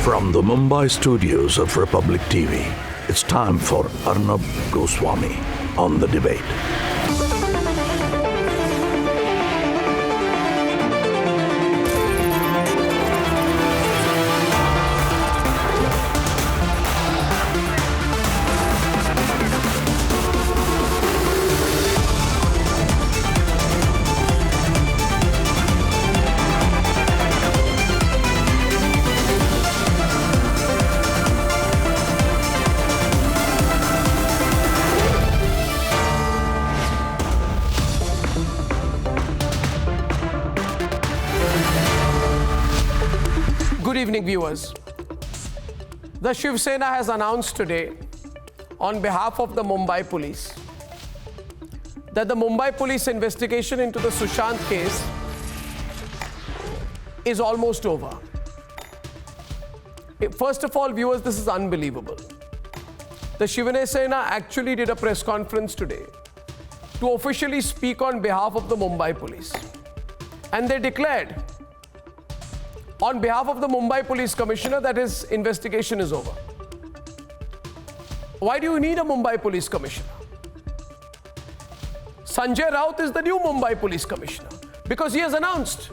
From the Mumbai studios of Republic TV, it's time for Arnab Goswami on The Debate. Good evening, viewers. The Shiv Sena has announced today, on behalf of the Mumbai police, that the Mumbai police investigation into the Sushant case is almost over. First of all, viewers, this is unbelievable. The Shiv Sena actually did a press conference today to officially speak on behalf of the Mumbai police. And they declared, on behalf of the Mumbai Police Commissioner, that his investigation is over. Why do you need a Mumbai Police Commissioner? Sanjay Raut is the new Mumbai Police Commissioner because he has announced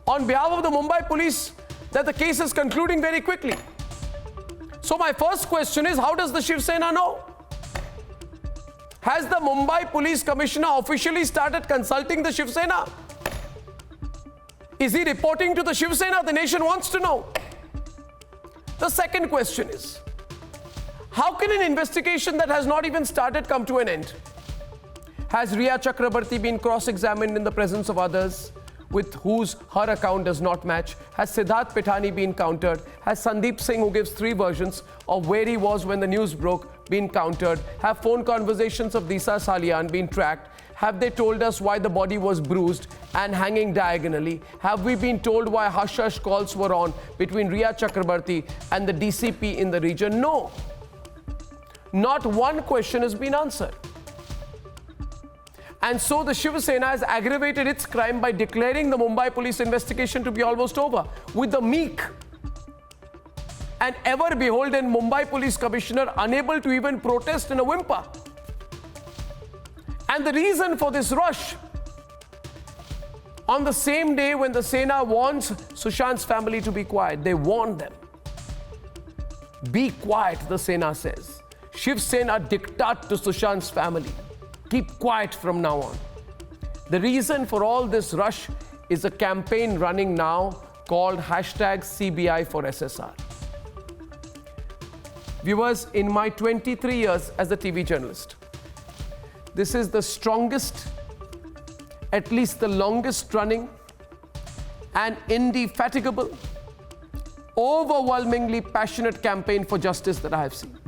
on behalf of the Mumbai Police that the case is concluding very quickly. So my first question is, how does the Shiv Sena know? Has the Mumbai Police Commissioner officially started consulting the Shiv Sena? Is he reporting to the Shiv Sena? The nation wants to know. The second question is, how can an investigation that has not even started come to an end? Has Riya Chakrabarti been cross-examined in the presence of others with whose her account does not match? Has Siddharth Pithani been countered? Has Sandeep Singh, who gives 3 versions of where he was when the news broke, been countered? Have phone conversations of Disa Salian been tracked? Have they told us why the body was bruised and hanging diagonally? Have we been told why hush-hush calls were on between Riya Chakrabarti and the DCP in the region? No. Not one question has been answered. And so the Shiv Sena has aggravated its crime by declaring the Mumbai police investigation to be almost over, with the meek and ever beholden Mumbai Police Commissioner unable to even protest in a whimper. And the reason for this rush, on the same day when the Sena warns Sushant's family to be quiet, they warn them. Be quiet, the Sena says. Shiv Sena diktat to Sushant's family. Keep quiet from now on. The reason for all this rush is a campaign running now called #CBI for SSR. Viewers, in my 23 years as a TV journalist, this is the strongest, at least the longest running and indefatigable, overwhelmingly passionate campaign for justice that I have seen.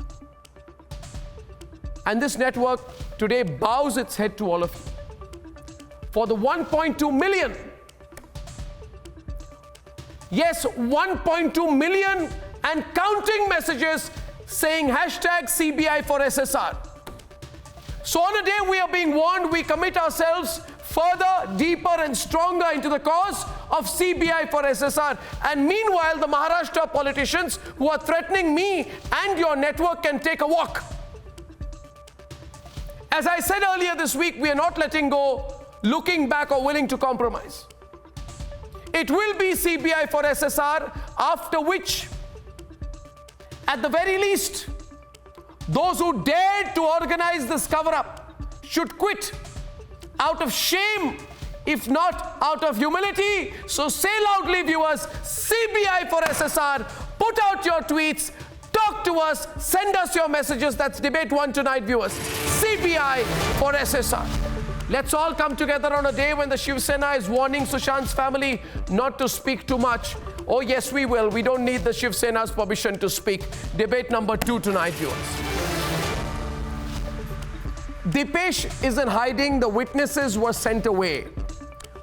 And this network today bows its head to all of you. For the 1.2 million, yes, 1.2 million and counting messages saying #CBI for SSR. So on a day we are being warned, we commit ourselves further, deeper and stronger into the cause of CBI for SSR. And meanwhile, the Maharashtra politicians who are threatening me and your network can take a walk. As I said earlier this week, we are not letting go, looking back or willing to compromise. It will be CBI for SSR, after which, at the very least, those who dared to organize this cover-up should quit out of shame, if not out of humility. So say loudly, viewers, CBI for SSR. Put out your tweets, talk to us, send us your messages. That's Debate 1 tonight, viewers. CBI for SSR. Let's all come together on a day when the Shiv Sena is warning Sushant's family not to speak too much. Oh yes, we will. We don't need the Shiv Sena's permission to speak. Debate number 2 tonight, viewers. Dipesh is in hiding. The witnesses were sent away.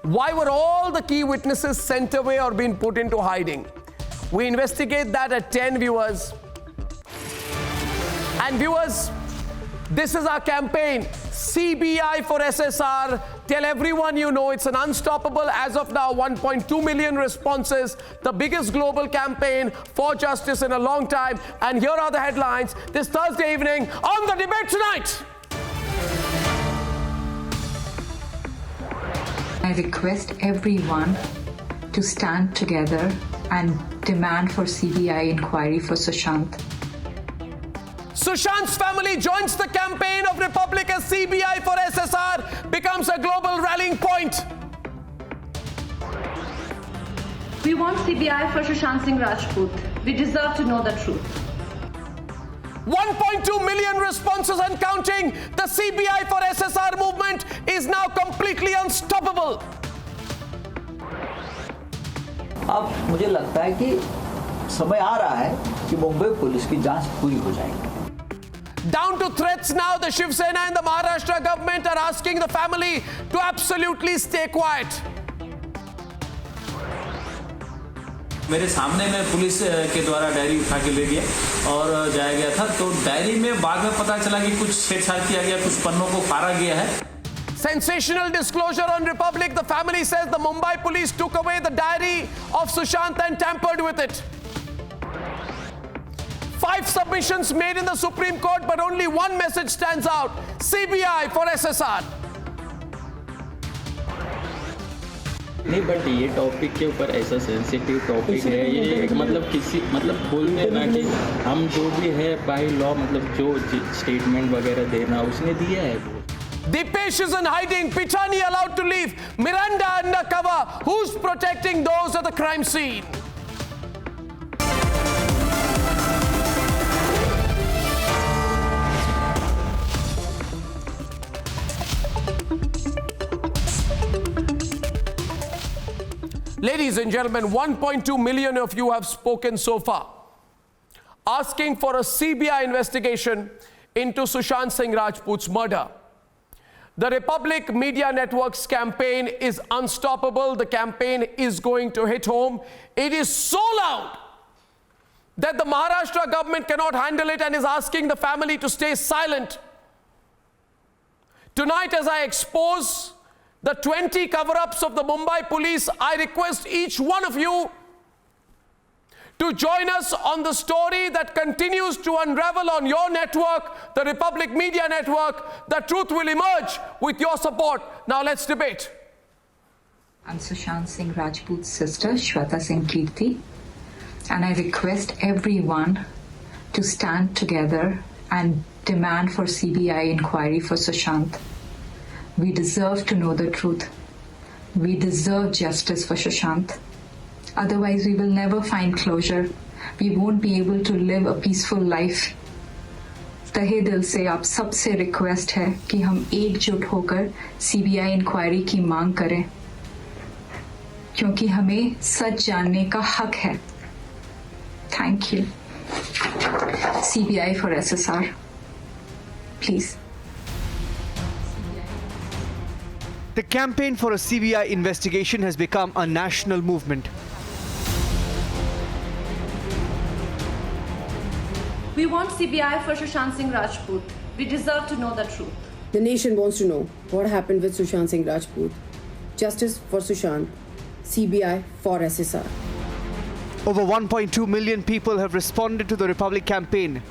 Why were all the key witnesses sent away or been put into hiding? We investigate that at 10, viewers. And viewers, this is our campaign. CBI for SSR. Tell everyone you know it's an unstoppable, as of now, 1.2 million responses, the biggest global campaign for justice in a long time. And here are the headlines this Thursday evening on The Debate Tonight. I request everyone to stand together and demand for CBI inquiry for Sushant. Sushant's family joins the campaign of Republic as CBI for SSR becomes a global rallying point. We want CBI for Sushant Singh Rajput. We deserve to know the truth. 1.2 million responses and counting. The CBI for SSR movement is now completely unstoppable. अब मुझे लगता है कि समय आ रहा है कि Mumbai police की जांच पूरी हो जाएगी. Down to threats now, the Shiv Sena and the Maharashtra government are asking the family to absolutely stay quiet. मेरे सामने में पुलिस के द्वारा डायरी उठा के ले गया और जाया गया था, तो डायरी में बाद में पता चला कि कुछ छेड़छाड़ किया गया, कुछ पन्नों को फाड़ा गया है. Sensational disclosure on Republic. The family says the Mumbai police took away the diary of Sushant and tampered with it. 5 submissions made in the Supreme Court, but only one message stands out: CBI for SSR. नहीं, but ये topic के ऊपर ऐसा sensitive topic है, ये मतलब किसी मतलब बोलते हैं ना कि हम जो भी है बाय लॉ मतलब जो स्टेटमेंट वगैरह देना उसने दिया है. Dipesh is in hiding. Pitani allowed to leave. Miranda undercover. Who's protecting those at the crime scene? Ladies and gentlemen, 1.2 million of you have spoken so far, asking for a CBI investigation into Sushant Singh Rajput's murder. The Republic Media Network's campaign is unstoppable. The campaign is going to hit home. It is so loud that the Maharashtra government cannot handle it and is asking the family to stay silent. Tonight, as I expose the 20 cover-ups of the Mumbai police, I request each one of you to join us on the story that continues to unravel on your network, the Republic Media Network. The truth will emerge with your support. Now let's debate. I'm Sushant Singh Rajput's sister, Shweta Singh Kirti, and I request everyone to stand together and demand for CBI inquiry for Sushant. We deserve to know the truth. We deserve justice for Sushant. Otherwise, we will never find closure. We won't be able to live a peaceful life. तहे दिल से आप सबसे request है कि हम एकजुट होकर सीबीआई इंक्वायरी की मांग करें, क्योंकि हमें सच जानने का हक है. Thank you. CBI for SSR. Please. The campaign for a CBI investigation has become a national movement. We want CBI for Sushant Singh Rajput. We deserve to know the truth. The nation wants to know what happened with Sushant Singh Rajput. Justice for Sushant. CBI for SSR. Over 1.2 million people have responded to the Republic campaign.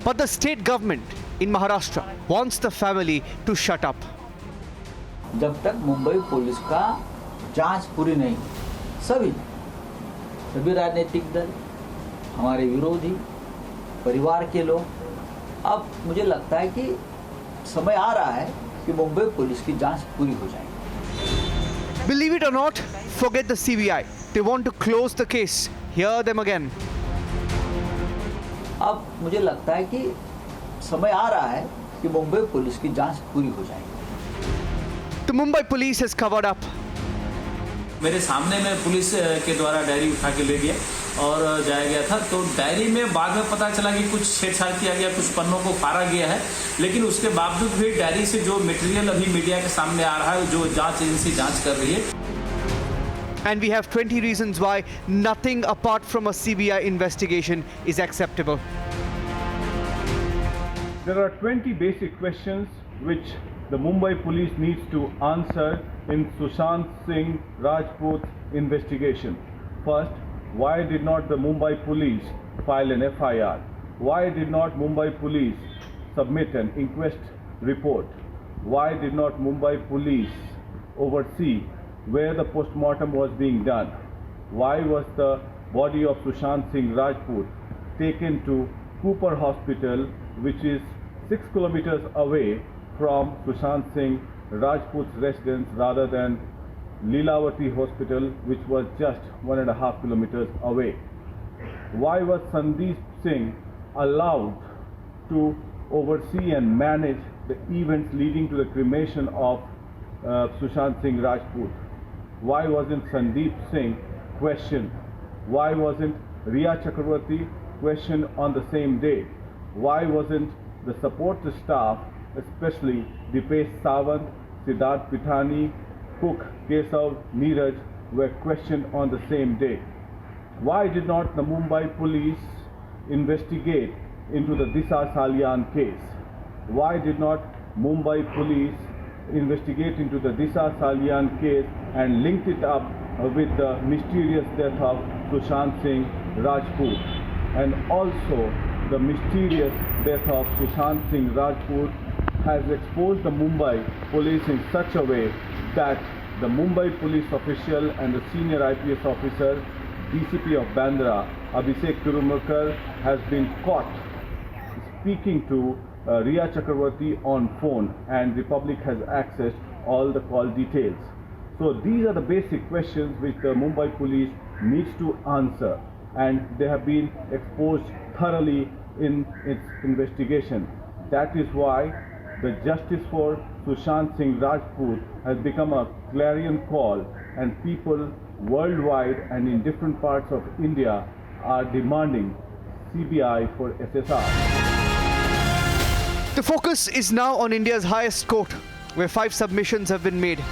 But the state government in Maharashtra wants the family to shut up. जब तक Mumbai police का जांच पूरी नहीं, सभी राजनीतिक दल, हमारे विरोधी, परिवार के लोग, अब मुझे लगता है कि समय आ रहा है कि मुंबई पुलिस की जांच पूरी हो जाएगी. Believe it or not, forget the CBI. They want to close the case. Hear them again. अब मुझे लगता है कि समय आ रहा है कि मुंबई पुलिस की जांच पूरी हो जाएगी. The Mumbai police has covered up. मेरे सामने में पुलिस के द्वारा डायरी उठा के ले गया और जाया गया था, तो डायरी में बाद में पता चला कि कुछ छेड़छाड़ किया गया, कुछ पन्नों को फाड़ा गया है, लेकिन उसके बावजूद भी डायरी से जो मटेरियल अभी मीडिया के सामने आ रहा है, जो जांच एजेंसी जांच कर रही है. And we have 20 reasons why nothing apart from a CBI investigation is acceptable. There are 20 basic questions which the Mumbai police needs to answer in Sushant Singh Rajput's investigation. First, why did not the Mumbai police file an FIR? Why did not Mumbai police submit an inquest report? Why did not Mumbai police oversee where the post-mortem was being done? Why was the body of Sushant Singh Rajput taken to Cooper Hospital, which is 6 kilometers away from Sushant Singh Rajput's residence, rather than Lilavati Hospital, which was just 1.5 kilometers away? Why was Sandeep Singh allowed to oversee and manage the events leading to the cremation of Sushant Singh Rajput? Why wasn't Sandeep Singh questioned? Why wasn't Riya Chakravarti questioned on the same day? Why wasn't the support staff, especially Dipesh Sawant, Siddharth Pithani, Cook, Kesav, Neeraj, were questioned on the same day? Why did not the Mumbai police investigate into the Disha Salyan case? Why did not Mumbai police investigate into the Disha Salyan case and linked it up with the mysterious death of Sushant Singh Rajput, and also the mysterious death of Sushant Singh Rajput has exposed the Mumbai police in such a way that the Mumbai police official and the senior IPS officer, DCP of Bandra, Abhishek Tirumurkar, has been caught speaking to Riya Chakravarti on phone, and the public has accessed all the call details. So these are the basic questions which the Mumbai police needs to answer, and they have been exposed thoroughly in its investigation. That is why the justice for Sushant Singh Rajput has become a clarion call, and people worldwide and in different parts of India are demanding CBI for SSR. The focus is now on India's highest court, where 5 submissions have been made.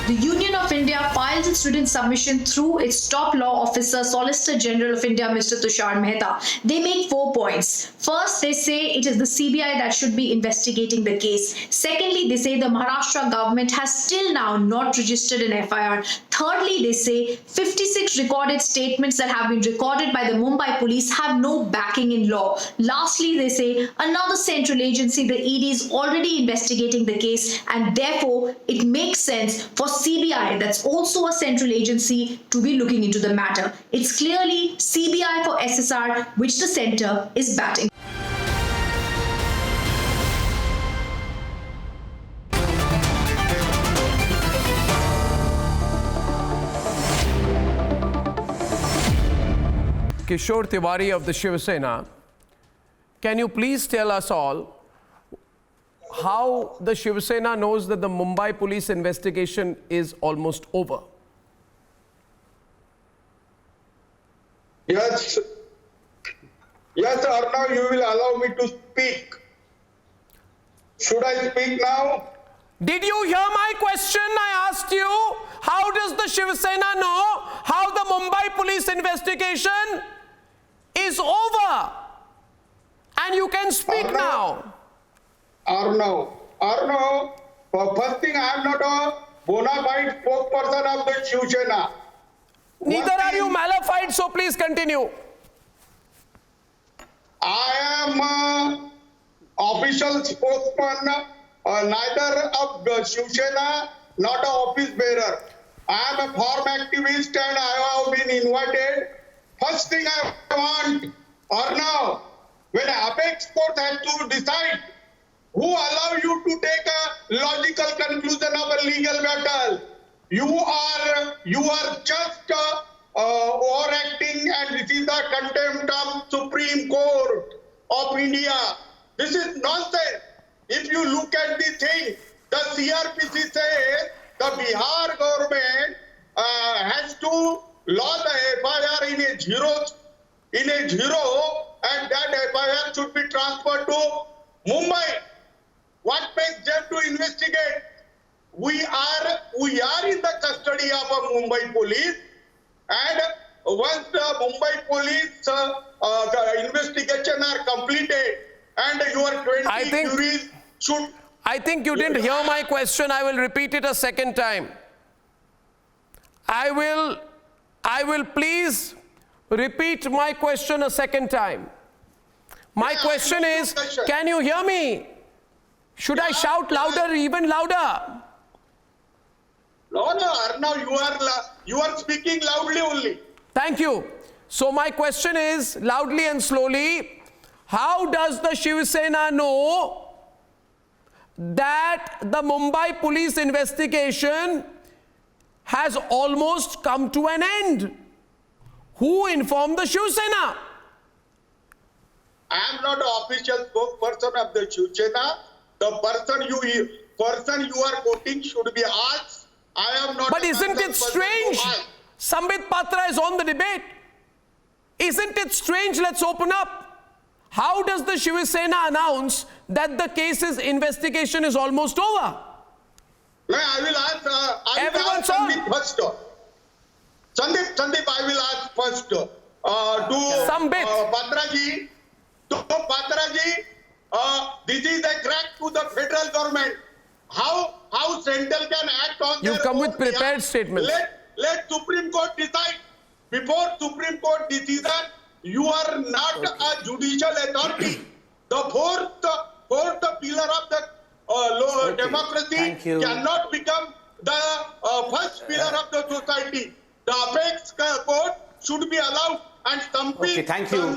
The Union of India filed its written submission through its top law officer, Solicitor General of India, Mr. Tushar Mehta. They make 4 points. First, they say it is the CBI that should be investigating the case. Secondly, they say the Maharashtra government has still now not registered an FIR. Thirdly, they say 56 recorded statements that have been recorded by the Mumbai police have no backing in law. Lastly, they say another central agency, the ED, is already investigating the case, and therefore it makes sense for CBI, that's also a central agency, to be looking into the matter. It's clearly CBI for SSR, which the centre is batting. Kishore Tiwari of the Shiv Sena, can you please tell us all how the Shiv Sena knows that the Mumbai police investigation is almost over? Yes, Arnav, you will allow me to speak. Should I speak now? Did you hear my question? I asked you, how does the Shiv Sena know how the Mumbai police investigation is over? And you can speak now. Arnav, first thing, I am not a bona fide spokesperson of the Shiv Sena. Neither are you malafide, so please continue. I am official spokesman, neither of the Shiv Sena, not an office bearer. I am a farm activist and I have been invited. First thing I want, Arnav, when Apex Court has to decide who allow you to take a logical conclusion of a legal battle, you are just overacting, and this is a contempt of Supreme Court of India. This is nonsense. If you look at the thing, the CRPC says the Bihar government has to lodge the FIR in a zero, and that FIR should be transferred to Mumbai. What makes them to investigate? We are in the custody of a Mumbai police, and once the Mumbai police the investigation are completed, and your 20 juries should I think you didn't hear my question. I will repeat it a second time. I will please repeat my question a second time. My question is, can you hear me? Should I shout louder, even louder? No, Arnav, you are speaking loudly only. Thank you. So my question is, loudly and slowly, how does the Shiv Sena know that the Mumbai police investigation has almost come to an end? Who informed the Shiv Sena? I am not the official spokesperson of the Shiv Sena. The person you are quoting should be asked. I am not. But isn't it strange? Sambit Patra is on the debate. Isn't it strange? Let's open up. How does the Shiv Sena announce that the case's investigation is almost over? No, I will ask. Everyone's on. First. Sandeep, I will ask first to Sambit. Patraji. This is a crack to the federal government. How Central can act on You their come own with prepared behalf. statements. Let Supreme Court decide. Before Supreme Court decision, you are not a judicial authority. The fourth pillar of the democracy cannot become the first pillar of the society. The apex court should be allowed and something. Thank you.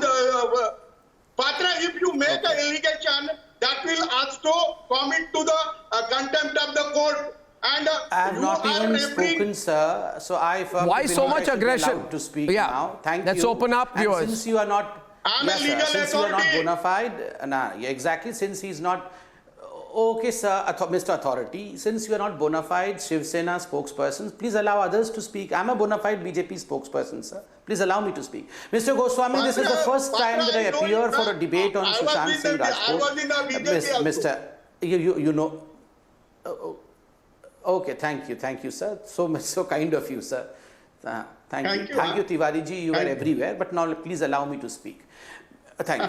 Patra, if you make an allegation, that will also commit to the contempt of the court. And I have not even spoken, sir. So I why so much aggression to speak now. Thank Let's you. open up and yours. Since you are not, I'm yes, a legal sir, since you are not authority. bona fide, exactly. Since he's not, okay, sir, Mr. Authority. Since you are not bona fide Shiv Sena spokespersons, please allow others to speak. I'm a bona fide BJP spokesperson, sir. Please allow me to speak. Mr. Goswami, this is the first time that I appear for a debate on Sushant Singh I was in a BJP Mr. You know. Okay, thank you, sir. So kind of you, sir. Thank you, Tiwari ji. You are everywhere, but now please allow me to speak. Thank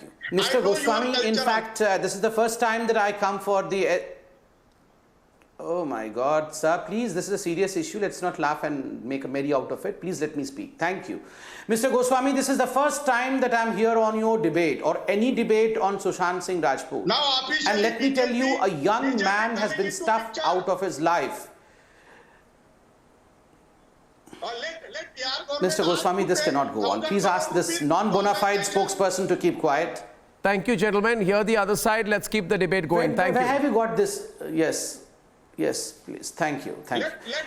you, Mr. Goswami. In fact, this is the first time that I come for the. Oh my God, sir! Please, this is a serious issue. Let's not laugh and make a merry out of it. Please let me speak. Thank you, Mr. Goswami. This is the first time that I'm here on your debate or any debate on Sushant Singh Rajput. And let me tell you, a young man has been stuffed out of his life. Mr. Goswami, this cannot go on. Please ask this non-bona fide spokesperson to keep quiet. Thank you, gentlemen. Hear the other side. Let's keep the debate going. Thank you. Where have you got this? Yes, please. Thank you.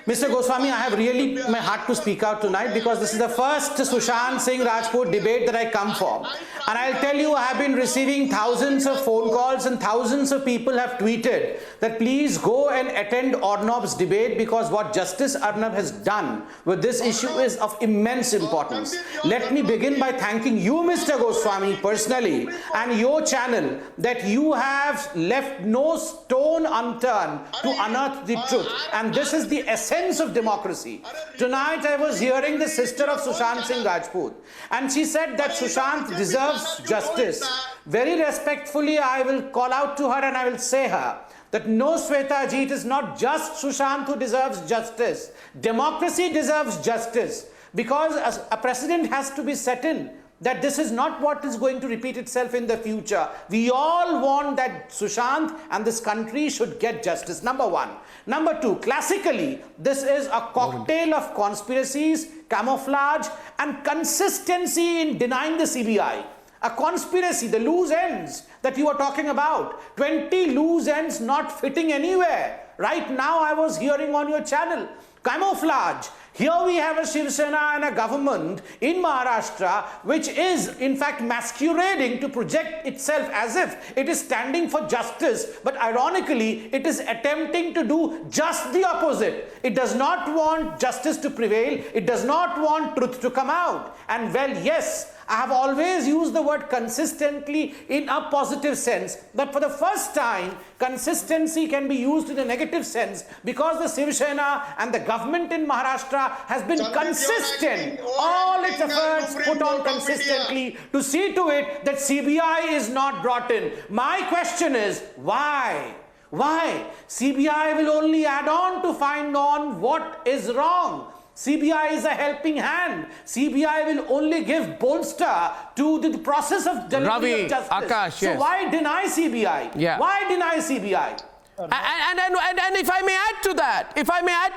Mr. Goswami, I have really my heart to speak out tonight because this is the first Sushant Singh Rajput debate that I come for. And I'll tell you, I have been receiving thousands of phone calls and thousands of people have tweeted that please go and attend Arnab's debate because what Justice Arnab has done with this issue is of immense importance. Let me begin by thanking you, Mr. Goswami, personally and your channel that you have left no stone unturned to unearth the truth, and this is the essence of democracy. Tonight I was hearing the sister of Sushant Singh Rajput and she said that Sushant deserves justice. Very respectfully I will call out to her and I will say her that no, Sweta ji, it is not just Sushant who deserves justice. Democracy deserves justice because a precedent has to be set in that this is not what is going to repeat itself in the future. We all want that Sushant and this country should get justice, number one. Number two, classically, this is a cocktail of conspiracies, camouflage, and consistency in denying the CBI. A conspiracy, the loose ends that you are talking about. 20 loose ends not fitting anywhere. Right now, I was hearing on your channel, camouflage. Here we have a Shiv Sena and a government in Maharashtra which is in fact masquerading to project itself as if it is standing for justice, but ironically it is attempting to do just the opposite. It does not want justice to prevail. It does not want truth to come out. And well, yes, I have always used the word consistently in a positive sense, but for the first time, consistency can be used in a negative sense because the Shiv Sena and the government in Maharashtra has been consistent, all its efforts put on consistently to see to it that CBI is not brought in. My question is, why? Why? CBI will only add on to find on what is wrong. CBI is a helping hand. CBI will only give bolster to the process of delivery of justice. Akash, so why deny CBI? Yeah. Why deny CBI? And if I may add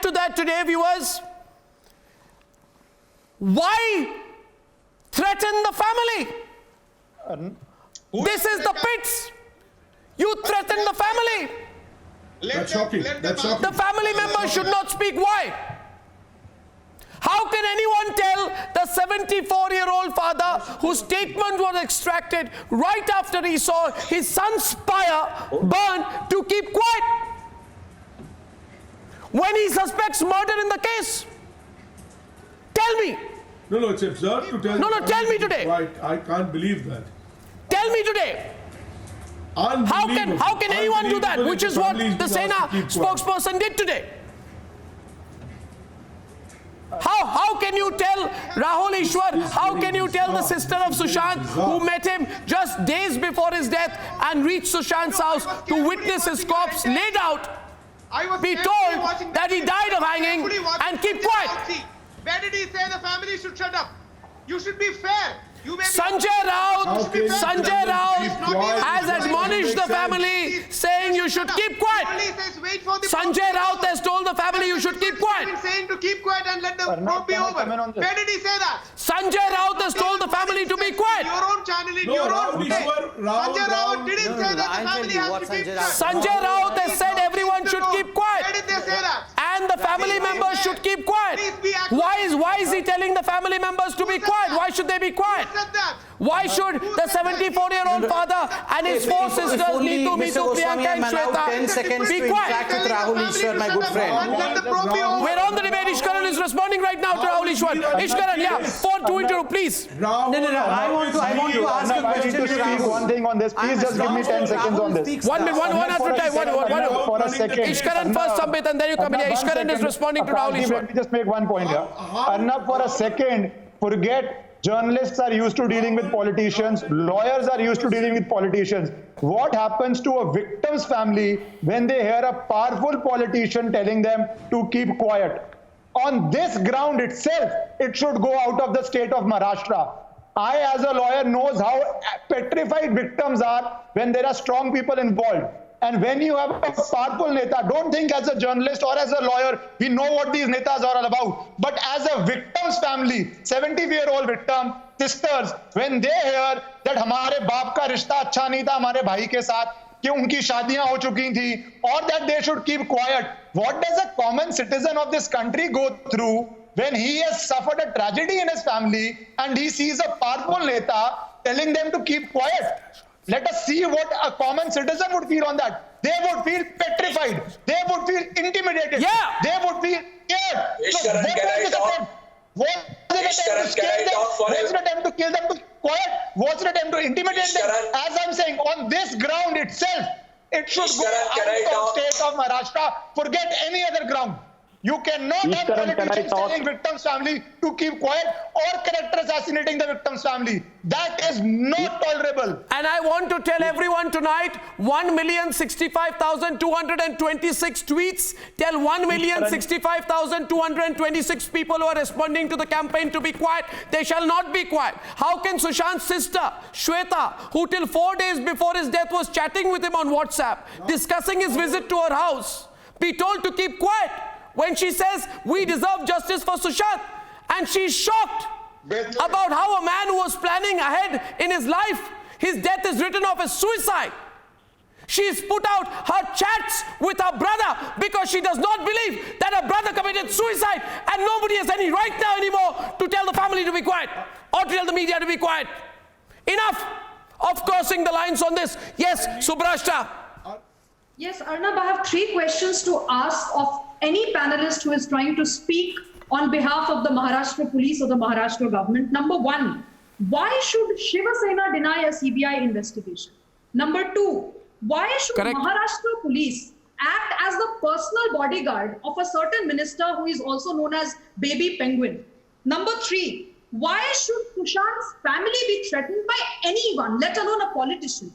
to that today, viewers, why threaten the family? This is the pits. You threaten the family. That's shocking. That's shocking. The family members should not speak. Why? How can anyone tell the 74-year-old father whose statement was extracted right after he saw his son's spire burned to keep quiet when he suspects murder in the case? Tell me. No, it's absurd to tell. No, tell me today. Right, I can't believe that. Tell me today. How can anyone do that? Which is what the Sena spokesperson did today. How can you tell Rahul Ishwar, how can you tell the sister of Sushant who met him just days before his death and reached Sushant's house to witness his corpse laid out, be told that he died of hanging and keep quiet? Where did he say the family should shut up? You should be fair. Sanjay Raut has admonished the family saying you should keep quiet. Sanjay Raut has told the family you should keep quiet. Saying to keep quiet and let the probe be over. Where did he say that? Sanjay Raut has told the family to be quiet. Your own channel in your own way. Sanjay Raut didn't say that the family has to keep quiet. Sanjay Raut has said everyone should keep quiet. Where did they say that? And the family members should keep quiet. Why is he telling the family members to be quiet? Why should they be quiet? Why should the 74-year-old father and his four sisters, Neetu, Meetu, Priyanka and Shweta, be quiet? With Rahul Ishwar, my good friend. We're on the debate. Ishkaran is responding right now to Rahul Ishwar. Ishkaran, yeah, 4-2-2, please. No. I want to ask a question to Rahul. One thing on this, please just give me 10 seconds on this. One after time. For a second. Ishkaran first, Sambit, and then you come in here. Ishkaran is responding to Rahul Ishwar. Let me just make one point here. Arnab, for a second, forget journalists are used to dealing with politicians, lawyers are used to dealing with politicians. What happens to a victim's family when they hear a powerful politician telling them to keep quiet? On this ground itself, it should go out of the state of Maharashtra. I, as a lawyer, knows how petrified victims are when there are strong people involved. And when you have a powerful neta, don't think as a journalist or as a lawyer, we know what these netas are all about. But as a victim's family, 70-year-old victim, sisters, when they hear that हमारे बाप का रिश्ता अच्छा नहीं था हमारे भाई के साथ, कि उनकी शादियां हो चुकी थी, or that they should keep quiet, what does a common citizen of this country go through when he has suffered a tragedy in his family and he sees a powerful neta telling them to keep quiet? Let us see what a common citizen would feel on that. They would feel petrified. They would feel intimidated. Yeah. They would feel scared. So what was this attempt? Was it attempt to scare them? Was it attempt to kill them to quiet? Was it attempt to intimidate them? As I'm saying, on this ground itself, it should go out of state of Maharashtra. Forget any other ground. You cannot have politicians telling victim's family to keep quiet or character assassinating the victim's family. That is not tolerable. And I want to tell everyone tonight, 1,065,226 tweets tell 1,065,226 people who are responding to the campaign to be quiet. They shall not be quiet. How can Sushant's sister, Shweta, who till 4 days before his death was chatting with him on WhatsApp, discussing his visit to her house, be told to keep quiet when she says we deserve justice for Sushant? And she's shocked about how a man who was planning ahead in his life, his death is written off as suicide. She's put out her chats with her brother because she does not believe that her brother committed suicide, and nobody has any right now anymore to tell the family to be quiet or to tell the media to be quiet. Enough of crossing the lines on this. Yes, Subrashta. Yes, Arnab, I have 3 questions to ask of any panelist who is trying to speak on behalf of the Maharashtra police or the Maharashtra government. Number 1, why should Shiva Sena deny a CBI investigation? Number 2, why should Maharashtra police act as the personal bodyguard of a certain minister who is also known as Baby Penguin? Number 3, why should Sushant's family be threatened by anyone, let alone a politician?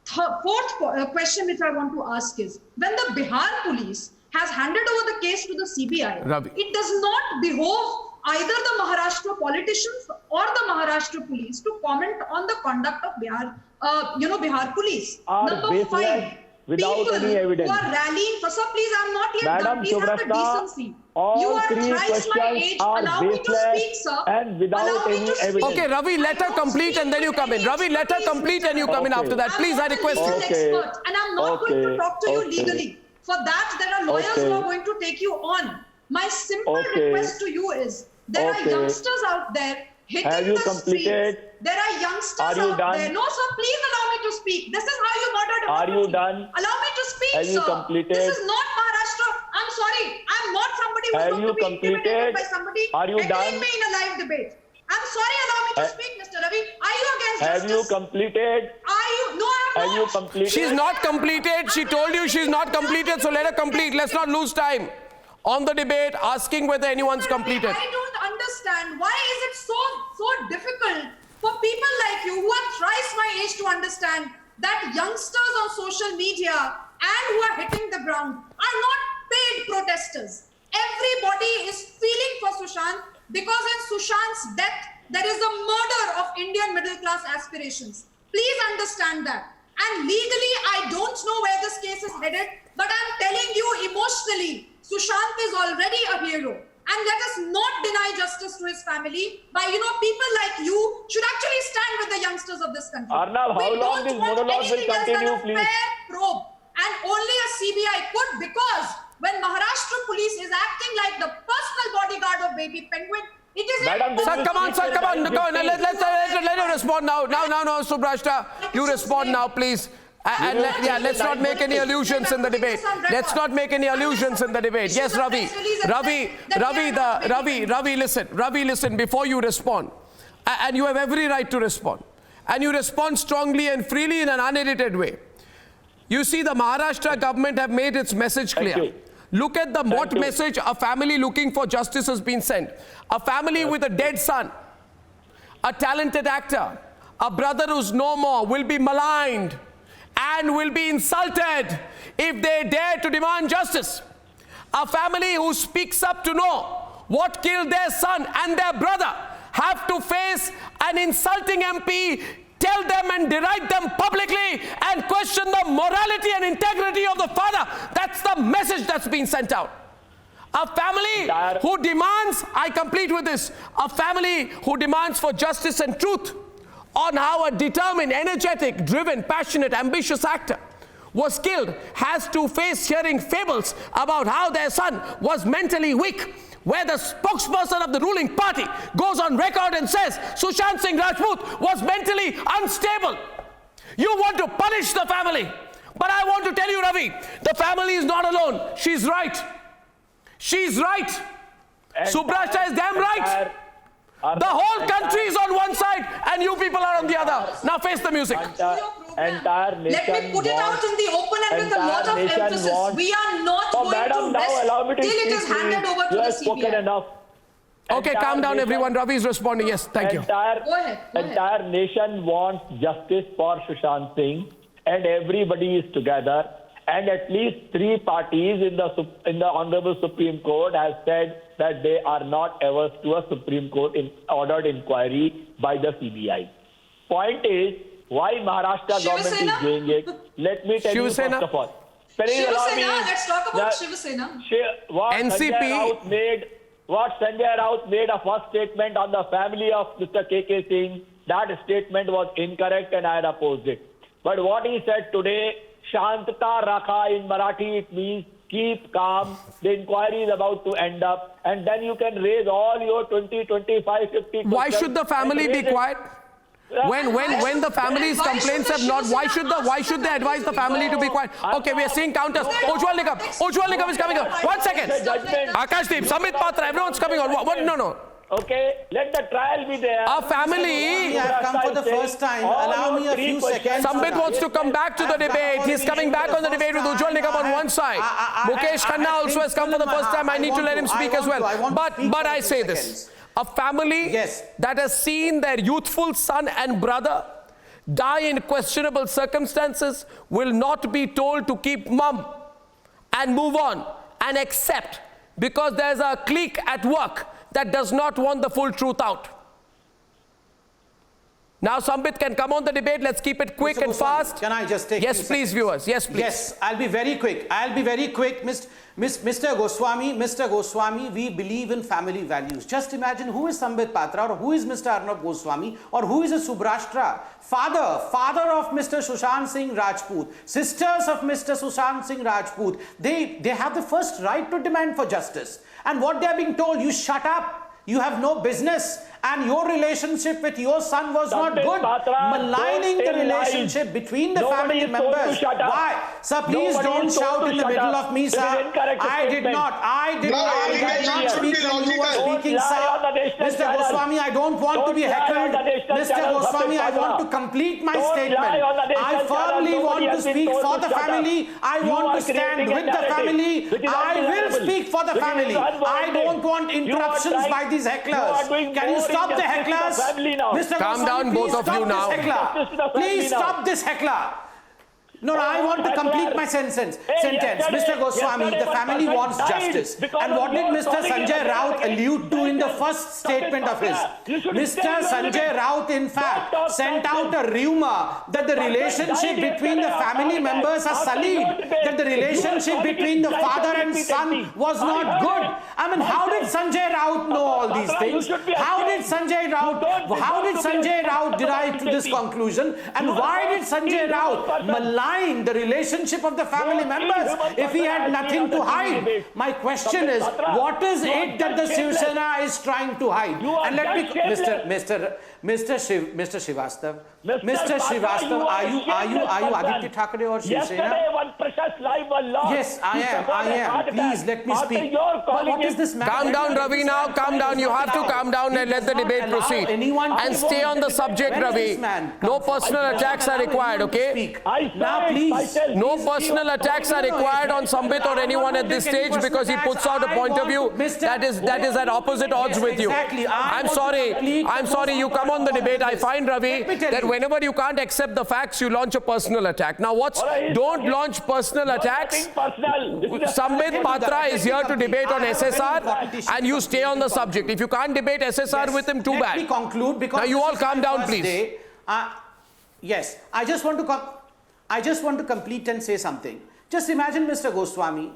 Fourth question which I want to ask is, when the Bihar police has handed over the case to the CBI, it does not behove either the Maharashtra politicians or the Maharashtra police to comment on the conduct of Bihar, Bihar police. Number 5, without people any evidence. who are rallying for, sir, please, I'm not yet Madam done. Please have the decency. You are thrice my age. Allow me to speak, sir. And without any evidence. Okay, Ravi, let her complete and then you come in. Ravi, let her complete and you come in after that. Please, I request you. I'm not a legal expert and I'm not going to talk to you legally. For that, there are lawyers who are going to take you on. My simple request to you is, there are youngsters out there hitting the streets. There are youngsters out there. No, sir, please allow me to speak. This is how you murder democracy. Are you done? Allow me to speak, Have you sir. completed? This is not Maharashtra. I'm sorry. I'm not somebody who's going to be intimidated by somebody heckling me in a live debate. I'm sorry, allow me to speak, Mr. Ravi. Are you against justice? Have you completed? Are you? No, I'm not. Have you completed? She's not completed. She told you she's not completed, so let her complete. Let's not lose time on the debate asking whether anyone's completed. I don't understand. Why is it so difficult for people like you who are thrice my age to understand that youngsters on social media and who are hitting the ground are not paid protesters? Everybody is feeling for Sushant because in Sushant's death, there is a murder of Indian middle class aspirations. Please understand that. And legally, I don't know where this case is headed, but I'm telling you emotionally, Sushant is already a hero. And let us not deny justice to his family by, people like you should actually stand with the youngsters of this country. Arnav, how long this monologue will continue, please? Fair probe. And only a CBI could, because when Maharashtra police is acting like the personal bodyguard of Baby Penguin, it is... Sir, come on. Let her respond now. Now, Subrashta, you respond now, please. And let's not make any allusions in the debate. Let's not make any allusions in the debate. Yes, Ravi, listen, before you respond. And you have every right to respond. And you respond strongly and freely in an unedited way. You see, the Maharashtra government have made its message clear. Look at the what message a family looking for justice has been sent. A family with a dead son, a talented actor, a brother who's no more will be maligned and will be insulted if they dare to demand justice. A family who speaks up to know what killed their son and their brother have to face an insulting MP, tell them and deride them publicly and question the morality and integrity of the father. That's the message that's been sent out. A family who demands, I complete with this, a family who demands for justice and truth on how a determined, energetic, driven, passionate, ambitious actor was killed has to face hearing fables about how their son was mentally weak, where the spokesperson of the ruling party goes on record and says Sushant Singh Rajput was mentally unstable. You want to punish the family. But I want to tell you, Ravi, the family is not alone. She's right. She's right. Subrashta is damn right. The whole country is on one side and you people are on the other. Now face the music. Entire nation Let me put it out in the open and with a lot of emphasis. We are not going to rest till it is handed over to the CBI. Enough. Okay, calm down everyone. Ravi is responding. Yes, thank you. Go ahead. Entire nation wants justice for Sushant Singh and everybody is together. And at least 3 parties in the Honorable Supreme Court have said that they are not averse to a Supreme Court ordered inquiry by the CBI. Point is, why Maharashtra government is doing it? Let me tell you first of all. Let's talk about Shiva Sena. NCP. What Sanjay Raut made a first statement on the family of Mr. KK Singh, that statement was incorrect and I had opposed it. But what he said today, Shantata Rakha in Marathi, it means keep calm, the inquiry is about to end up, and then you can raise all your 20, 25, 50 questions. Why should the family be quiet? When the family's complaints have not, why should they advise the family to be quiet? Okay, we are seeing counters. Ujjwal Nikam is coming up. 1 second. Akashdeep, Samit Patra, everyone's coming on. What? No. Okay, let the trial be there. A family. I have come for the first time. Allow me a few seconds. Sambit wants to come back to the debate. He's coming back on the debate with Ujjwal Nigam on one side. Mukesh Khanna also has come for the first time. I need to let him speak as well. But I say this. A family that has seen their youthful son and brother die in questionable circumstances will not be told to keep mum and move on and accept because there's a clique at work that does not want the full truth out. Now Sambit can come on the debate. Let's keep it quick and fast. Can I just take Yes, please, viewers. Yes, please. Yes, I'll be very quick. Mr. Goswami, we believe in family values. Just imagine who is Sambit Patra or who is Mr. Arnab Goswami or who is a Subrashtra. Father of Mr. Sushant Singh Rajput, sisters of Mr. Sushant Singh Rajput. They have the first right to demand for justice. And what they are being told, you shut up, you have no business. And your relationship with your son was not good. Maligning the relationship between the family members. Why? Sir, please don't shout in the middle of me, sir. I did not speak when you were speaking, sir. Mr. Goswami, I don't want to be heckled. Mr. Goswami, I want to complete my statement. I firmly want to speak for the family. I want to stand with the family. I will speak for the family. I don't want interruptions by these hecklers. Can you stop the hecklers? Mr. Calm down, both of you now. Please stop this heckler. No, I want to complete my sentence. Mr. Goswami, the family wants justice. And what did Mr. Sanjay Raut allude to in the first statement of his? Mr. Sanjay Raut, in fact, sent out a rumor that the relationship between the family members are sullied, that the relationship between the father and son was not good. I mean, how did Sanjay Raut know all these things? How did Sanjay Raut derive to this conclusion? And why did Sanjay Raut malign the relationship of the family members if he had nothing to hide? My question is, what is it that the Shiv Sena is trying to hide? And let me, Mr. Srivastav, are you Aditya Thackeray or Shiv Sena? Yes, I am. Please let me speak. What is this? Calm down, Ravi. Now, calm down. You have to calm down and let the debate proceed. And stay on the subject, Ravi. No personal attacks are required. Okay? Now, please. No personal attacks are required on Sambit or anyone at this stage because he puts out a point of view that is at opposite odds with you. I'm sorry. You come on the debate. I find, Ravi, that whenever you can't accept the facts, you launch a personal attack. Now, don't launch personal attacks. Sambit Patra is here to debate on SSR and you stay on the subject. If you can't debate SSR with him, too bad. Let me conclude because now you all calm down, please. Yes, I just want to complete and say something. Just imagine, Mr. Goswami,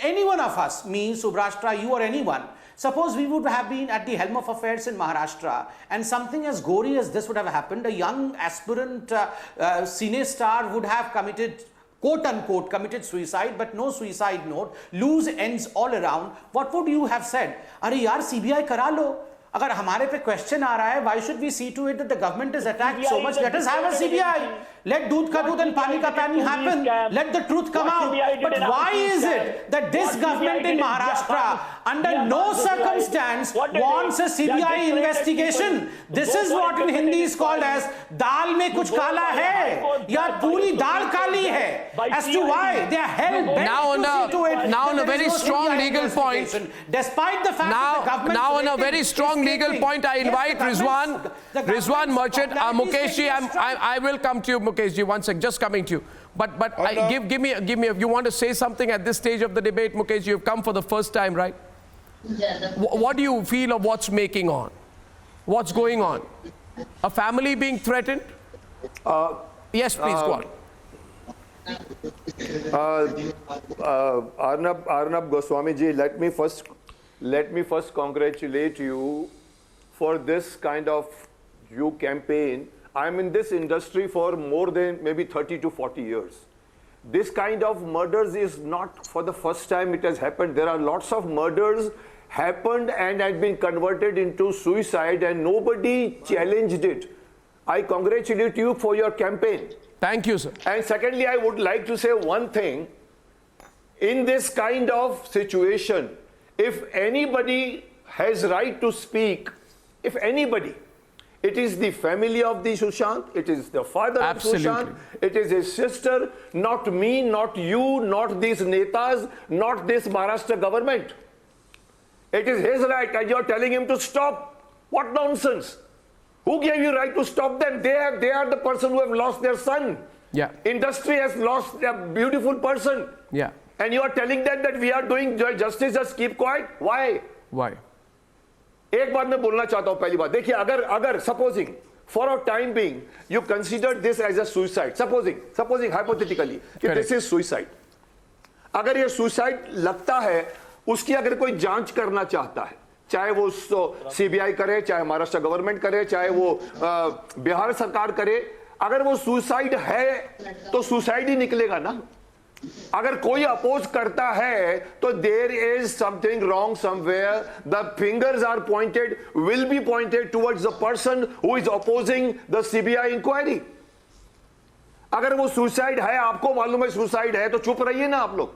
any one of us, me, Subrashtra, you or anyone, suppose we would have been at the helm of affairs in Maharashtra and something as gory as this would have happened. A young aspirant cine star would have committed, quote unquote, committed suicide, but no suicide note, loose ends all around. What would you have said? Are yaar, CBI kara lo. अगर हमारे पे question आ रहा है, why should we see to it that the government is attacked so much? Let us have a CBI. Let दूध का दूध and पानी का पानी happen. Let the truth come out. But why is it that this government in Maharashtra, under no circumstance, wants a CBI investigation? This is what in Hindi is called as दाल में कुछ काला है या पूरी दाल काली है. As to why they are hell bent to see to it. Now on a very strong legal point. Despite the fact that the government. Now on a very strong legal point, I invite Rizwan Merchant, Mukeshji. I will come to you, Mukeshji, one sec. Just coming to you. But give me. If you want to say something at this stage of the debate, Mukeshji, you've come for the first time, right? What do you feel of what's making on? What's going on? A family being threatened? Yes, please go on. Arnab Goswami ji, let me first congratulate you for this kind of campaign. I'm in this industry for more than maybe 30 to 40 years. This kind of murders is not for the first time it has happened. There are lots of murders happened and had been converted into suicide and nobody challenged it. I congratulate you for your campaign. Thank you, sir. And secondly, I would like to say one thing. In this kind of situation, if anybody has right to speak, If anybody, it is the family of the Sushant, it is the father of Sushant, it is his sister, not me, not you, not these netas, not this Maharashtra government. It is his right, and you're telling him to stop. What nonsense! Who gave you right to stop them? They are the person who have lost their son. Yeah. Industry has lost a beautiful person. Yeah. And you are telling them that we are doing justice, just keep quiet. Why? Why? एक बात मैं बोलना चाहता हूं. पहली बात देखिए, अगर supposing for a time being you consider this as a suicide, supposing hypothetically कि this is suicide, अगर ये suicide लगता है, उसकी अगर कोई जांच करना चाहता है, चाहे वो सीबीआई करे, चाहे महाराष्ट्र गवर्नमेंट करे, चाहे वो बिहार सरकार करे, अगर वो सुसाइड है तो सुसाइड ही निकलेगा ना. अगर कोई अपोज करता है तो there is something wrong somewhere. The fingers are pointed, will be pointed towards the person who is opposing the CBI inquiry. अगर वो सुसाइड है, आपको मालूम है सुसाइड है, तो चुप रहिए ना आप लोग,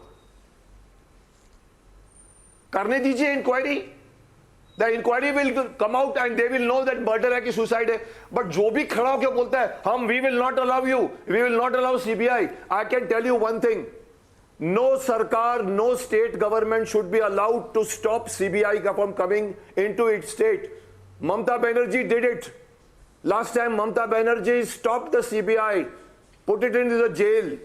करने दीजिए inquiry. The inquiry will come out and they will know that murder है कि suicide है. But जो भी खड़ा होकर बोलता है हम we will not allow you, we will not allow CBI. I can tell you one thing, no sarkar, no state government should be allowed to stop CBI from coming into its state. Mamata Banerjee did it. Last time Mamata Banerjee stopped the CBI, put it into the jail.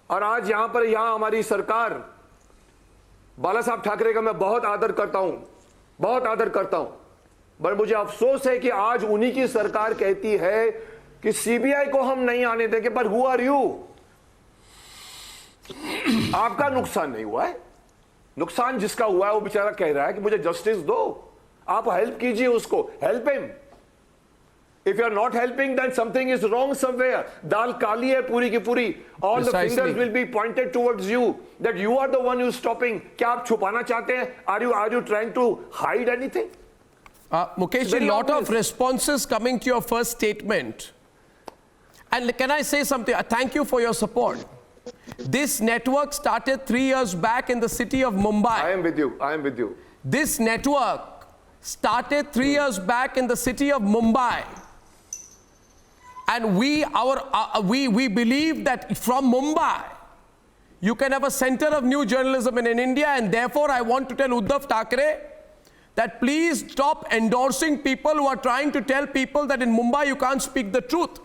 और आज यहाँ हमारी सरकार, बाला साहब ठाकरे का मैं बहुत आदर करता हूं, पर मुझे अफसोस है कि आज उन्हीं की सरकार कहती है कि सीबीआई को हम नहीं आने देंगे. पर हु आर यू? आपका नुकसान नहीं हुआ है, नुकसान जिसका हुआ है वो बेचारा कह रहा है कि मुझे जस्टिस दो. आप हेल्प कीजिए उसको, help him. If you are not helping, then something is wrong somewhere. दाल काली है पूरी की पूरी. All the fingers will be pointed towards you. That you are the one who is stopping. क्या आप छुपाना चाहते हैं? Are you trying to hide anything? Mukesh, a lot of responses coming to your first statement. And can I say something? Thank you for your support. This network started 3 years back in the city of Mumbai. I am with you. This network started 3 years back in the city of Mumbai. And we believe that from Mumbai, you can have a center of new journalism in India, and therefore I want to tell Uddhav Thackeray that please stop endorsing people who are trying to tell people that in Mumbai you can't speak the truth.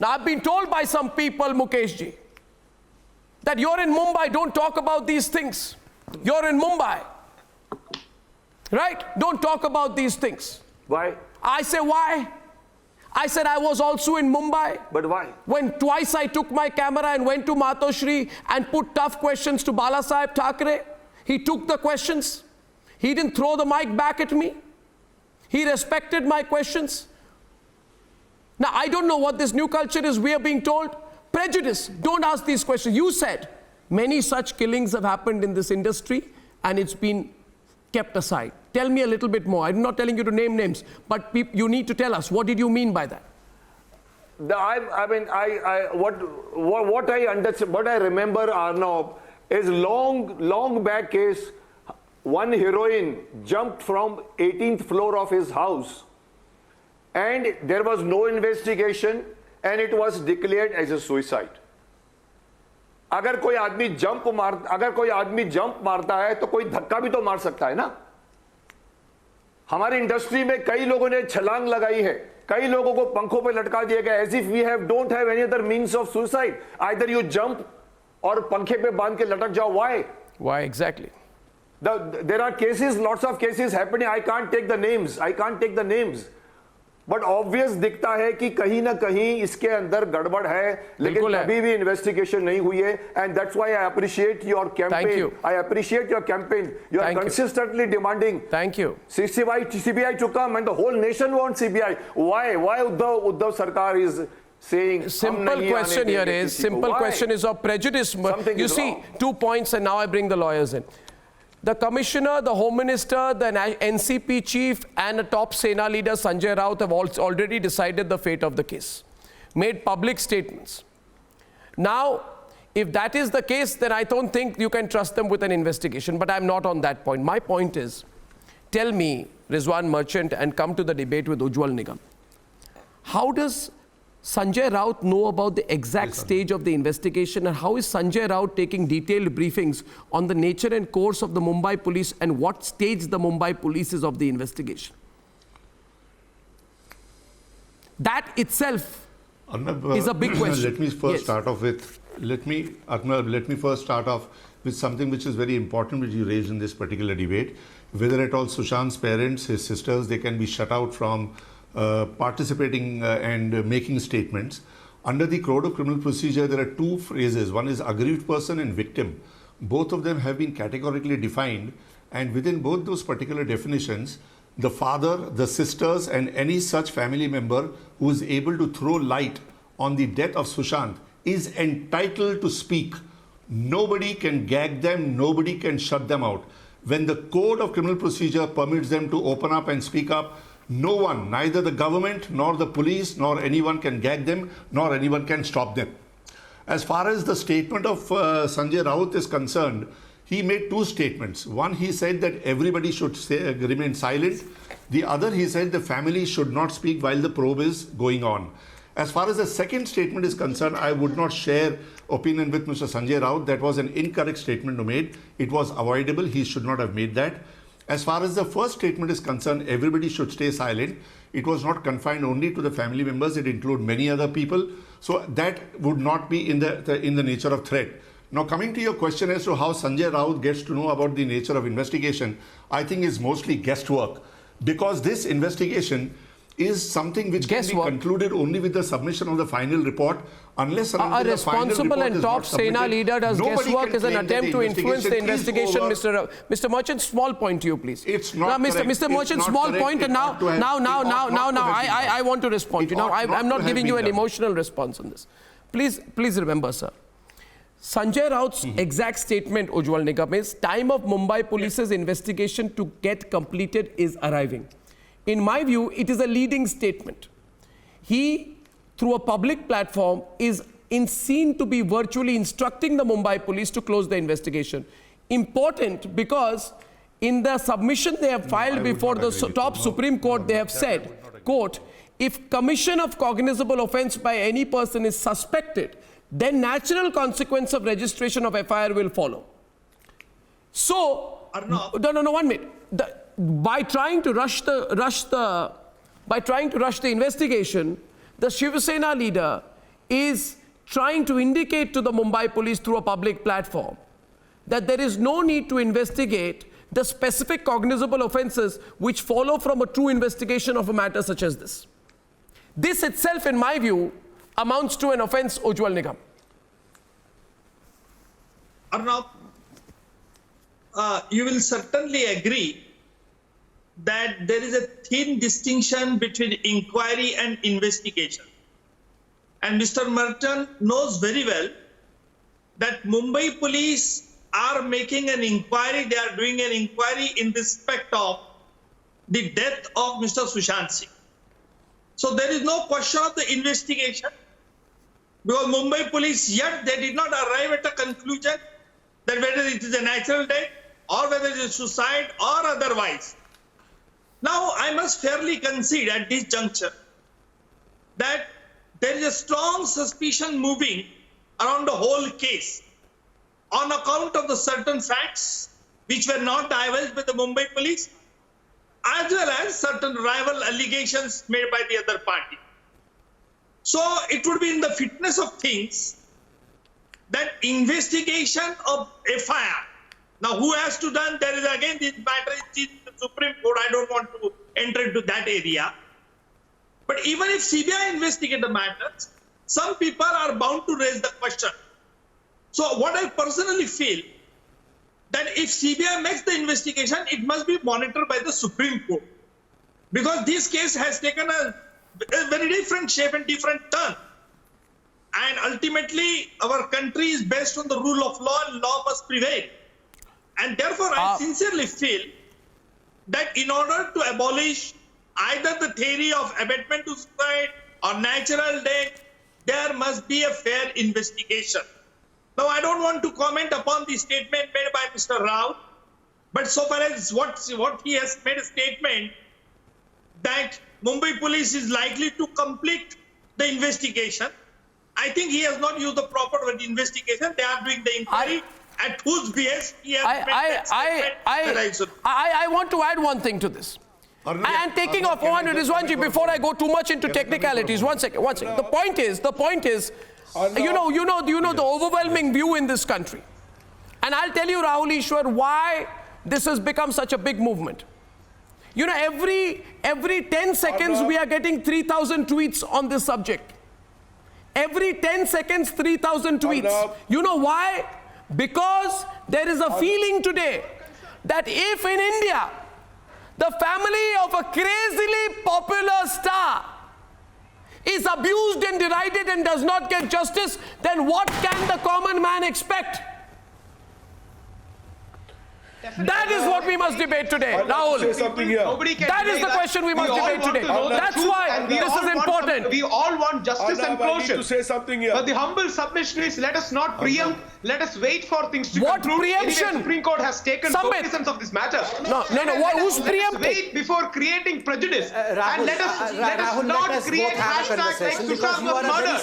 Now I've been told by some people, Mukesh ji, that you're in Mumbai, don't talk about these things. You're in Mumbai, right? Don't talk about these things. Why? I say, why? I said I was also in Mumbai. But why? When twice I took my camera and went to Matoshri and put tough questions to Bala Saheb Thackeray. He took the questions. He didn't throw the mic back at me. He respected my questions. Now, I don't know what this new culture is we are being told. Prejudice. Don't ask these questions. You said many such killings have happened in this industry and it's been kept aside. Tell me a little bit more. I'm not telling you to name names, but you need to tell us. What did you mean by that? What I understand, what I remember, Arnav, is long back case. One heroine jumped from 18th floor of his house, and there was no investigation, and it was declared as a suicide. अगर कोई आदमी jump मारता है तो कोई धक्का भी तो मार सकता है ना. हमारी इंडस्ट्री में कई लोगों ने छलांग लगाई है, कई लोगों को पंखों पे लटका दिया गया, as if we don't have any other means of suicide. Either you jump और पंखे पे बांध के लटक जाओ. Why exactly? There are cases, lots of cases happening. I can't take the names. But obvious दिखता है कि कहीं ना कहीं इसके अंदर गड़बड़ है, लेकिन अभी भी इन्वेस्टिगेशन नहीं हुई है. And that's why I appreciate your campaign. I appreciate your campaign. You are consistently demanding. Thank you. CBI to come, and the whole nation wants CBI. Why Uddhav Sarkar is saying? Simple question is of prejudice. You see, 2 points, and now I bring the lawyers in. The commissioner, the home minister, the NCP chief, and a top Sena leader, Sanjay Raut, have already decided the fate of the case, made public statements. Now, if that is the case, then I don't think you can trust them with an investigation, but I'm not on that point. My point is, tell me, Rizwan Merchant and come to the debate with Ujjwal Nigam. How does Sanjay Raut know about the exact stage of the investigation, and how is Sanjay Raut taking detailed briefings on the nature and course of the Mumbai police and what stage the Mumbai police is of the investigation? That itself is a big question. Let me first start off with something which is very important, which you raised in this particular debate. Whether at all Sushant's parents, his sisters, they can be shut out from participating and making statements. Under the Code of Criminal Procedure, there are two phrases. One is aggrieved person and victim. Both of them have been categorically defined, and within both those particular definitions, the father, the sisters, and any such family member who is able to throw light on the death of Sushant is entitled to speak. Nobody can gag them, nobody can shut them out. When the Code of Criminal Procedure permits them to open up and speak up, no one, neither the government, nor the police, nor anyone can gag them, nor anyone can stop them. As far as the statement of Sanjay Raut is concerned, he made two statements. One, he said that everybody should remain silent. The other, he said the family should not speak while the probe is going on. As far as the second statement is concerned, I would not share opinion with Mr. Sanjay Raut. That was an incorrect statement to made. It was avoidable. He should not have made that. As far as the first statement is concerned, everybody should stay silent. It was not confined only to the family members. It included many other people. So that would not be in the nature of threat. Now, coming to your question as to how Sanjay Raut gets to know about the nature of investigation, I think is mostly guesswork, because this investigation is something which can be concluded only with the submission of the final report, unless a responsible and top Sena leader does guesswork is an attempt to influence the investigation. Mr. Merchant, small point to you, please. It's not Mr. Merchant, small point, and now I want to respond. I'm not giving you an emotional response on this. Please remember, sir. Sanjay Raut's exact statement, Ujjwal Nigam, is time of Mumbai police's investigation to get completed is arriving. In my view, it is a leading statement. He, through a public platform, is seen to be virtually instructing the Mumbai police to close the investigation. Important because in the submission they have filed before the top Supreme Court, they have said, quote, if commission of cognizable offence by any person is suspected, then natural consequence of registration of FIR will follow. So, no, 1 minute. By trying to rush the investigation, the Shiv Sena leader is trying to indicate to the Mumbai police through a public platform that there is no need to investigate the specific cognizable offences which follow from a true investigation of a matter such as this. This itself, in my view, amounts to an offence, Ujjwal Nigam. Arnab, you will certainly agree that there is a thin distinction between inquiry and investigation. And Mr. Merchant knows very well that Mumbai police are making an inquiry, they are doing an inquiry in respect of the death of Mr. Sushant Singh. So there is no question of the investigation, because Mumbai police yet they did not arrive at a conclusion that whether it is a natural death or whether it is suicide or otherwise. Now, I must fairly concede at this juncture that there is a strong suspicion moving around the whole case on account of the certain facts which were not divulged by the Mumbai police, as well as certain rival allegations made by the other party. So it would be in the fitness of things that investigation of FIR. Now, who has to done? There is again this matter is the Supreme Court. I don't want to enter into that area. But even if CBI investigate the matters, some people are bound to raise the question. So what I personally feel, that if CBI makes the investigation, it must be monitored by the Supreme Court. Because this case has taken a very different shape and different turn. And ultimately, our country is based on the rule of law, and law must prevail. And therefore, I sincerely feel that in order to abolish either the theory of abatement to suicide or natural death, there must be a fair investigation. Now, I don't want to comment upon the statement made by Mr. Rao, But so far as what he has made a statement that Mumbai police is likely to complete the investigation, I think he has not used the proper word investigation. They are doing the inquiry at whose behest he has made that statement. I want to add one thing to this. And taking off 400 Rizwanji, before I go too much into technicalities, one second. The point is, you know the overwhelming view in this country. And I'll tell you, Rahul Ishwar, why this has become such a big movement. You know, every 10 seconds we are getting 3,000 tweets on this subject. Every 10 seconds, 3,000 tweets. You know why? Because there is a feeling today that if in India, the family of a crazily popular star is abused and derided and does not get justice, then what can the common man expect? That is what we must debate today, Rahul. That is the question we must debate today. That's why this is important. We all want justice and closure. To say something here. But the humble submission is, let us not preempt. Let us wait for things to conclude. What preemption? Anyway, the Supreme Court has taken cognizance of this matter. No. Who's preempting? Let us wait before creating prejudice. And let us not create hashtags like Sushant was murdered.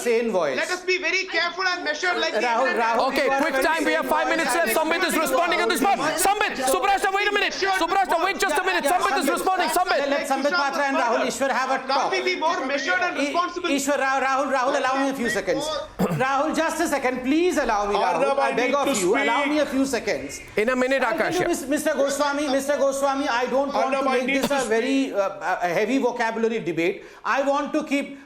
Let us be very careful and measured like Okay, quick time. We have 5 minutes left. Sambit is responding on this part. Sambit, Subrashta, wait a minute. Subrashta, wait just a minute. Sambit is responding. Sambit. Let Sambit Patra and Rahul Ishwar have a talk. Can't we be more measured and responsible? Ishwar, Rahul, allow me a few seconds. Rahul, just a second. Please allow me, Rahul. I beg of you, allow me a few seconds. In a minute, Akash. Mr. Goswami, I don't want to make this a very heavy vocabulary debate. I want to keep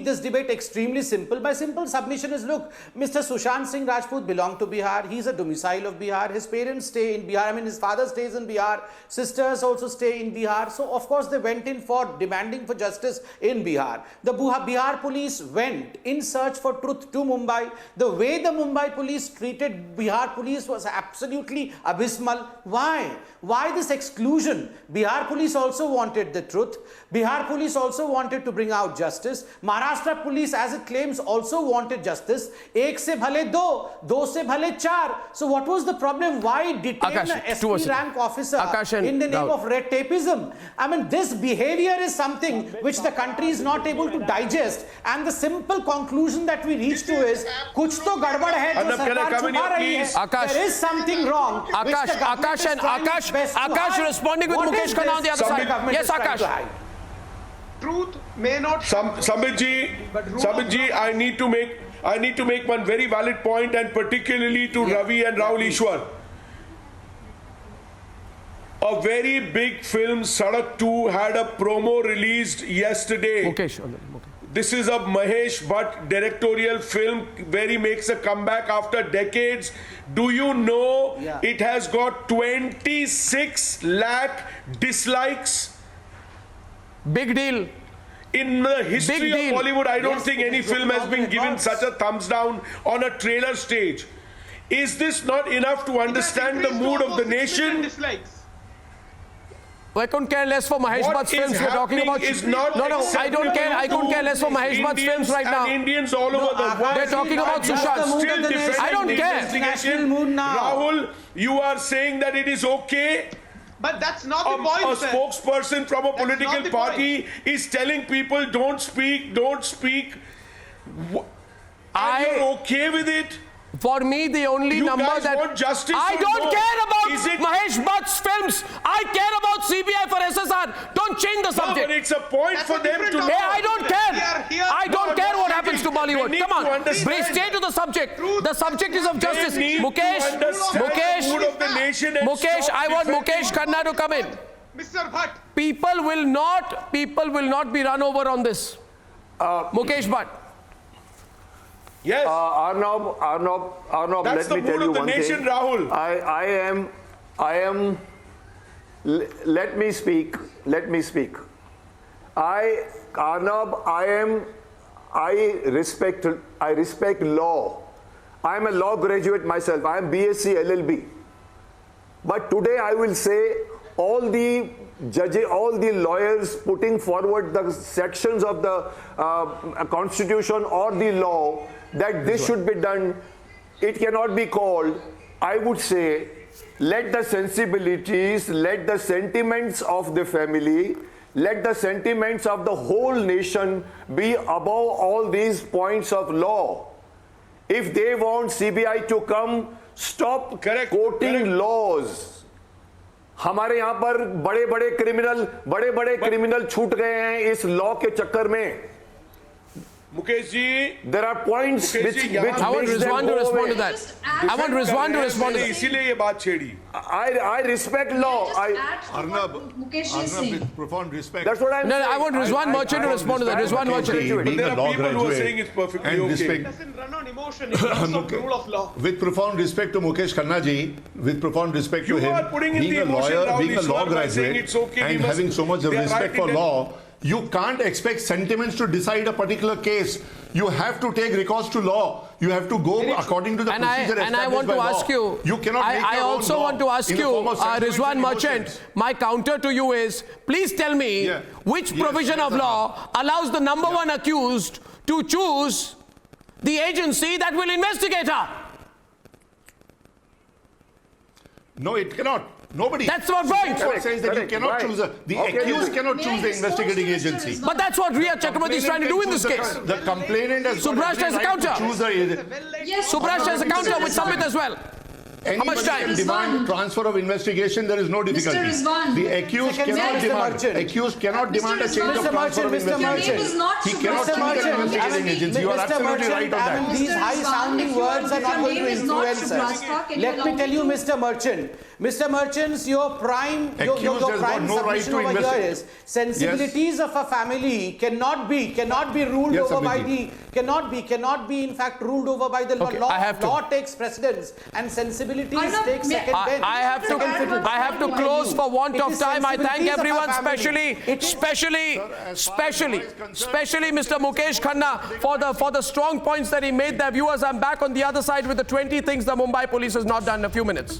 this debate extremely simple. My simple submission is, look, Mr. Sushant Singh Rajput belonged to Bihar. He's a domicile of Bihar. His parents stay in Bihar. I mean, his father stays in Bihar. Sisters also stay in Bihar. So, of course, they went in for demanding for justice in Bihar. The Bihar police went in search for truth to Mumbai. The way the Mumbai police treated Bihar police was absolutely abysmal. Why? Why this exclusion? Bihar police also wanted the truth. Bihar police also wanted to bring out justice. Maharashtra police, as it claims, also wanted justice. Ek se bhale do se bhale char. So what was the problem? Why detain an SP rank officer in the name of red tapeism? I mean, this behavior is something which the country is not able to digest. And the simple conclusion that we reach to is, kuch to gadbad hai jo sarkar chhupa rahi hai. There is something wrong. Akash responding with Mukesh Khanna on the other side. Yes, Akash. Truth may not. Sambit ji, I need to make one very valid point, and particularly to Ravi and Rahul Ishwar. A very big film, Sadak 2, had a promo released yesterday. This is a Mahesh Bhatt directorial film where he makes a comeback after decades. Do you know it has got 26 lakh dislikes? Big deal. In the history of Bollywood, I don't think any film has been given such a thumbs down on a trailer stage. Is this not enough to understand the mood of the nation? I couldn't care less for Mahesh Bhatt's films. We're talking about. I don't care. I couldn't care less for Mahesh Bhatt's films right now. Indians all over the world. They're talking about Sushant. I don't care. Rahul, you are saying that it is okay. But that's not the point, A spokesperson from a political party is telling people, don't speak. Are you okay with it? For me, the only number that I don't care about Mahesh Bhatt's films. I care about CBI for SSR. Don't change the subject. But it's a point for them to know. I don't care. I don't care what happens to Bollywood. Come on, please stay to the subject. The subject is of justice. Mukesh, I want Mukesh Khanna to come in. Mr. Bhatt. People will not be run over on this. Mukesh Bhatt. Yes. Arnab, that's let me tell you one thing. That's the mood of the nation, Rahul. I am. Let me speak. Arnab, I respect law. I am a law graduate myself. I am BSc LLB. But today I will say all the judges, all the lawyers putting forward the sections of the constitution or the law that this should be done, it cannot be called, I would say, let the sensibilities, let the sentiments of the family, let the sentiments of the whole nation be above all these points of law. If they want CBI to come, stop quoting laws. हमारे यहाँ पर बड़े बड़े criminal छूट गए हैं इस law के चक्कर में. Mukesh ji, there are points which I want Rizwan to respond to that. I want Rizwan to respond to that. इसीलिए ये बात छेड़ी. I respect law. Arnab, with profound respect. That's what I'm saying. I want Rizwan Merchant to respond to that. Rizwan Merchant. Being a law graduate and respect. It doesn't run on emotion. It runs on rule of law. With profound respect to Mukesh Khanna ji, with profound respect to him, You are putting in being the a emotion lawyer, down being a the law sword by saying graduate, it's okay, we and must- having so much of they are respect right for in law, you can't expect sentiments to decide a particular case. You have to take recourse to law. You have to go according to the procedure established I want by to law. ask you, You cannot make I your own also law want to ask in the you, form of sentiments Rizwan and Merchant, emotions. my counter to you is, please tell me which provision of law allows the number one accused to choose the agency that will investigate her? No, it cannot. Nobody. That's my point. Supreme Court says that you cannot choose the accused cannot choose the investigating agency. But that's what Riya Chakraborty is trying to do in this case. The complainant has Subrash has a right counter. to choose the agent. Subrash has a counter with Samit as well. How much time? Can demand transfer of investigation. There is no difficulty. Rizwan. The accused cannot demand. Accused cannot demand a change of transfer of investigation. He cannot choose an investigating agency. You are absolutely right on that. These high-sounding words are not going to influence us. Let me tell you, Mr. Merchant. Mr. Merchants, your prime submission over here is sensibilities of a family cannot be ruled over by the cannot be in fact ruled over by the law. Law takes precedence and sensibilities take second bench. I have to close for want of time. I thank everyone, especially Mr. Mukesh Khanna for the strong points that he made. Their viewers, I'm back on the other side with the 20 things the Mumbai police has not done in a few minutes.